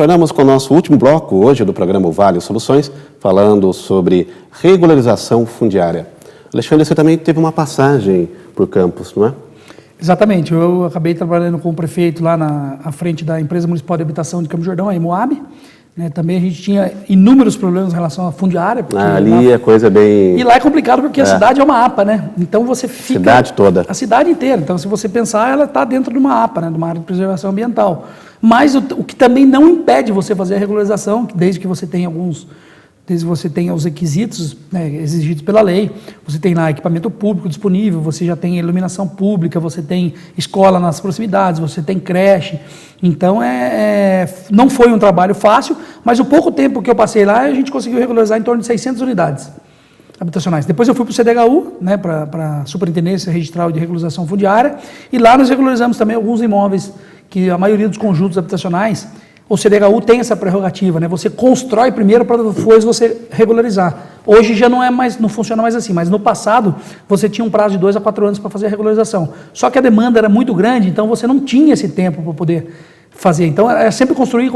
retornamos com o nosso último bloco hoje do programa Vale Soluções, falando sobre regularização fundiária. Alexandre, você também teve uma passagem por Campos, não é? Exatamente, eu acabei trabalhando com o prefeito lá à frente da Empresa Municipal de Habitação de Campos do Jordão, a EMOAB. Também a gente tinha inúmeros problemas em relação à fundiária. Ali lá, a coisa é bem... E lá é complicado porque a cidade é uma APA, né? Então você fica... Cidade toda. A cidade inteira. Então, se você pensar, ela está dentro de uma APA, né? De uma área de preservação ambiental. Mas o que também não impede você fazer a regularização, desde que você tenha os requisitos, né, exigidos pela lei, você tem lá equipamento público disponível, você já tem iluminação pública, você tem escola nas proximidades, você tem creche. Então, não foi um trabalho fácil, mas o pouco tempo que eu passei lá, a gente conseguiu regularizar em torno de 600 unidades habitacionais. Depois eu fui para o CDHU, né, para a Superintendência Registral de Regularização Fundiária, e lá nós regularizamos também alguns imóveis, que a maioria dos conjuntos habitacionais, o CDHU tem essa prerrogativa, né? Você constrói primeiro para depois você regularizar. Hoje já não funciona mais assim, mas no passado você tinha um prazo de 2 a 4 anos para fazer a regularização. Só que a demanda era muito grande, então você não tinha esse tempo para poder fazer. Então é sempre construir,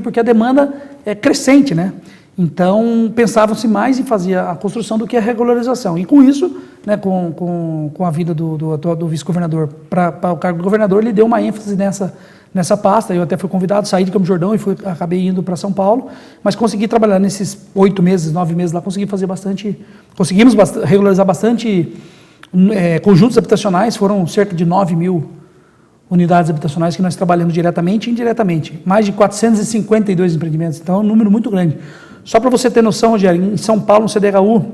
porque a demanda é crescente, né? Então pensava-se mais em fazer a construção do que a regularização. E com isso, né, com a vida do vice-governador para o cargo do governador, ele deu uma ênfase nessa pasta. Eu até fui convidado, saí de Campos do Jordão e acabei indo para São Paulo, mas consegui trabalhar nesses 8 meses, 9 meses lá, conseguimos regularizar bastante conjuntos habitacionais, foram cerca de 9 mil unidades habitacionais que nós trabalhamos diretamente e indiretamente, mais de 452 empreendimentos, então é um número muito grande. Só para você ter noção, Rogério, em São Paulo, no CDHU,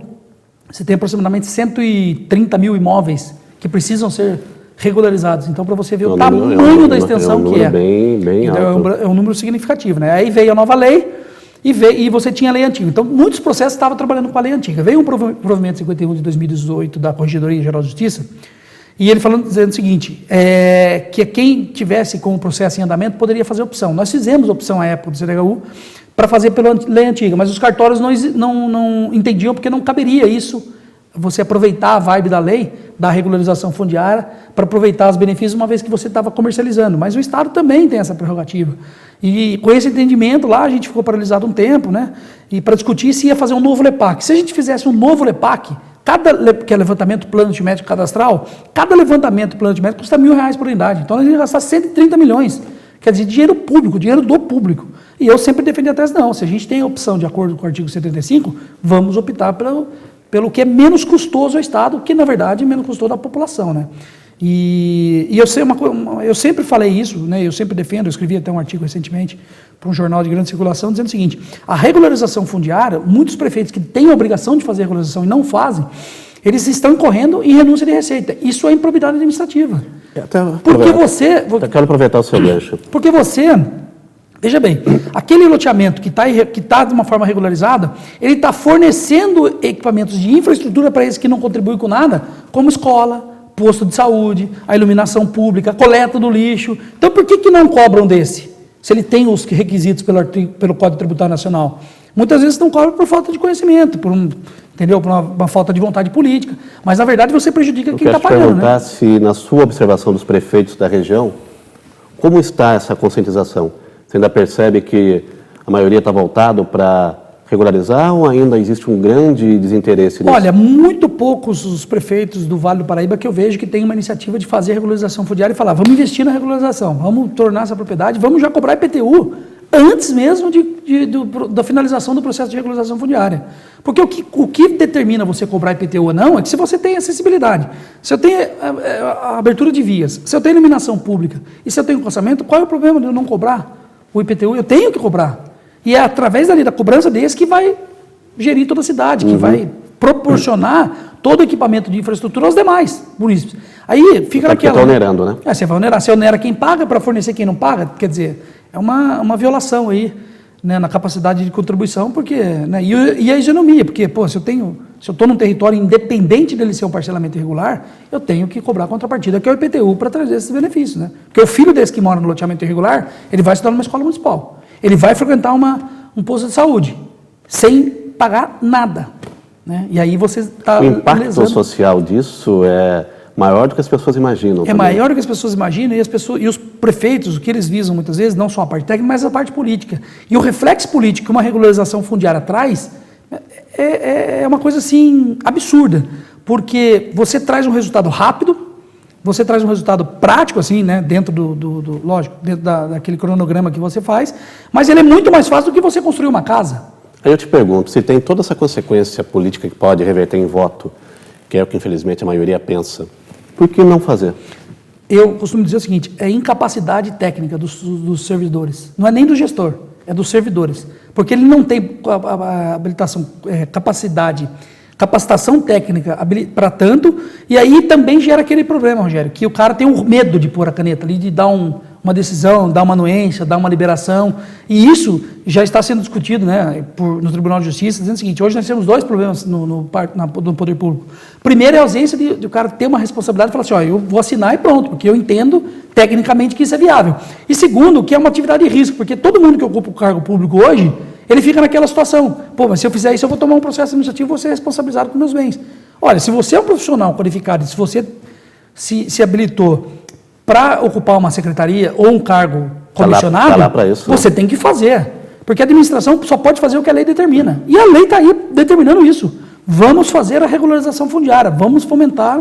você tem aproximadamente 130 mil imóveis que precisam ser regularizados. Então, para você ver o tamanho da extensão que é. Bem alto. É um número significativo, né? Aí veio a nova lei e você tinha a lei antiga. Então, muitos processos estavam trabalhando com a lei antiga. Veio um provimento 51 de 2018 da Corregedoria Geral de Justiça, e ele dizendo o seguinte, que quem tivesse com o processo em andamento poderia fazer opção. Nós fizemos opção à época do CDHU para fazer pela lei antiga, mas os cartórios não entendiam porque não caberia isso, você aproveitar a vibe da lei, da regularização fundiária, para aproveitar os benefícios, uma vez que você estava comercializando. Mas o Estado também tem essa prerrogativa. E com esse entendimento lá, a gente ficou paralisado um tempo, né? E para discutir se ia fazer um novo LEPAC. Se a gente fizesse um novo LEPAC, que é levantamento planimétrico cadastral, cada levantamento planimétrico custa R$1.000 por unidade. Então, nós ia gastar 130 milhões. Quer dizer, dinheiro público, dinheiro do público. E eu sempre defendi a tese, não. Se a gente tem a opção, de acordo com o artigo 75, vamos optar pelo que é menos custoso ao Estado, que na verdade é menos custoso à população, né? E eu sempre falei isso, né? Eu sempre defendo, eu escrevi até um artigo recentemente para um jornal de grande circulação, dizendo o seguinte, a regularização fundiária, muitos prefeitos que têm a obrigação de fazer a regularização e não fazem, eles estão incorrendo em renúncia de receita. Isso é improbidade administrativa. Eu quero aproveitar o seu gancho. Porque veja bem, aquele loteamento que está de uma forma regularizada, ele está fornecendo equipamentos de infraestrutura para esses que não contribuem com nada, como escola, posto de saúde, a iluminação pública, a coleta do lixo. Então, por que não cobram desse? Se ele tem os requisitos pelo Código Tributário Nacional. Muitas vezes não cobram por falta de conhecimento, por uma falta de vontade política. Mas, na verdade, você prejudica quem está pagando. Eu quero perguntar se, na sua observação dos prefeitos da região, como está essa conscientização? Você ainda percebe que a maioria está voltado para regularizar ou ainda existe um grande desinteresse nisso? Olha, muito poucos os prefeitos do Vale do Paraíba que eu vejo que tem uma iniciativa de fazer regularização fundiária e falar, vamos investir na regularização, vamos tornar essa propriedade, vamos já cobrar IPTU antes mesmo da finalização do processo de regularização fundiária. Porque o que determina você cobrar IPTU ou não é que se você tem acessibilidade, se eu tenho a abertura de vias, se eu tenho iluminação pública e se eu tenho calçamento, qual é o problema de eu não cobrar o IPTU? Eu tenho que cobrar. E é através da cobrança desse que vai gerir toda a cidade, que vai proporcionar todo o equipamento de infraestrutura aos demais munícipes. Aí fica naquela... Você está onerando, né? Você vai onerar. Você onera quem paga para fornecer quem não paga, quer dizer, é uma violação aí, né, na capacidade de contribuição, porque, né, e a isonomia, porque, se eu estou num território independente dele ser um parcelamento irregular, eu tenho que cobrar a contrapartida, que é o IPTU, para trazer esses benefícios, né? Porque o filho desse que mora no loteamento irregular, ele vai estudar numa escola municipal. Ele vai frequentar um posto de saúde, sem pagar nada, né? E aí você está... O impacto social disso é maior do que as pessoas imaginam. É maior do que as pessoas imaginam, e os prefeitos, o que eles visam muitas vezes, não só a parte técnica, mas a parte política. E o reflexo político que uma regularização fundiária traz é uma coisa assim absurda, porque você traz um resultado rápido, você traz um resultado prático, assim, né, dentro lógico, dentro daquele cronograma que você faz, mas ele é muito mais fácil do que você construir uma casa. Aí eu te pergunto, se tem toda essa consequência política que pode reverter em voto, que é o que infelizmente a maioria pensa, por que não fazer? Eu costumo dizer o seguinte, é incapacidade técnica dos servidores, não é nem do gestor, é dos servidores, porque ele não tem a habilitação, capacitação técnica para tanto, e aí também gera aquele problema, Rogério, que o cara tem um medo de pôr a caneta ali, de dar uma decisão, dar uma anuência, dar uma liberação, e isso já está sendo discutido, né, no Tribunal de Justiça, dizendo o seguinte, hoje nós temos dois problemas no poder público. Primeiro é a ausência de o cara ter uma responsabilidade e falar assim, ó, eu vou assinar e pronto, porque eu entendo tecnicamente que isso é viável. E segundo, que é uma atividade de risco, porque todo mundo que ocupa o cargo público hoje, ele fica naquela situação, pô, mas se eu fizer isso eu vou tomar um processo administrativo, vou ser responsabilizado por meus bens. Olha, se você é um profissional qualificado, se você se habilitou para ocupar uma secretaria ou um cargo comissionado, tá lá pra isso, você tem que fazer. Porque a administração só pode fazer o que a lei determina. E a lei está aí determinando isso. Vamos fazer a regularização fundiária, vamos fomentar.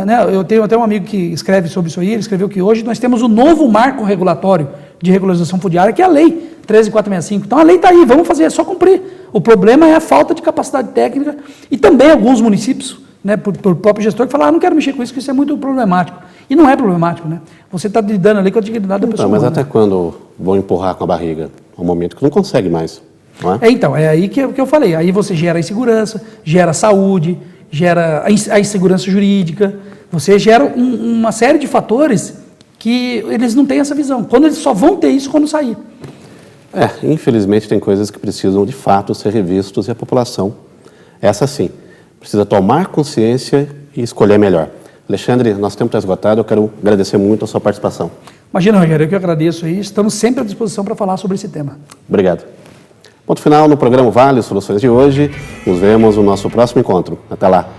Né, eu tenho até um amigo que escreve sobre isso aí, ele escreveu que hoje nós temos o novo marco regulatório de regularização fundiária, que é a lei 13.465. Então a lei está aí, vamos fazer, é só cumprir. O problema é a falta de capacidade técnica e também alguns municípios, né, por próprio gestor, que falam, não quero mexer com isso, que isso é muito problemático. E não é problemático, né? Você está lidando ali com a dignidade da pessoa. Mas humana. até quando vão empurrar com a barriga? É um momento que não consegue mais, não é? Então, é aí que eu falei. Aí você gera a insegurança, gera a saúde, gera a insegurança jurídica, você gera uma série de fatores que eles não têm essa visão. Quando eles só vão ter isso quando sair. Infelizmente tem coisas que precisam de fato ser revistos e a população, essa sim, precisa tomar consciência e escolher melhor. Alexandre, nosso tempo está esgotado, eu quero agradecer muito a sua participação. Imagina, Rogério, eu que agradeço aí, estamos sempre à disposição para falar sobre esse tema. Obrigado. Ponto final no programa Vale Soluções de hoje, nos vemos no nosso próximo encontro. Até lá.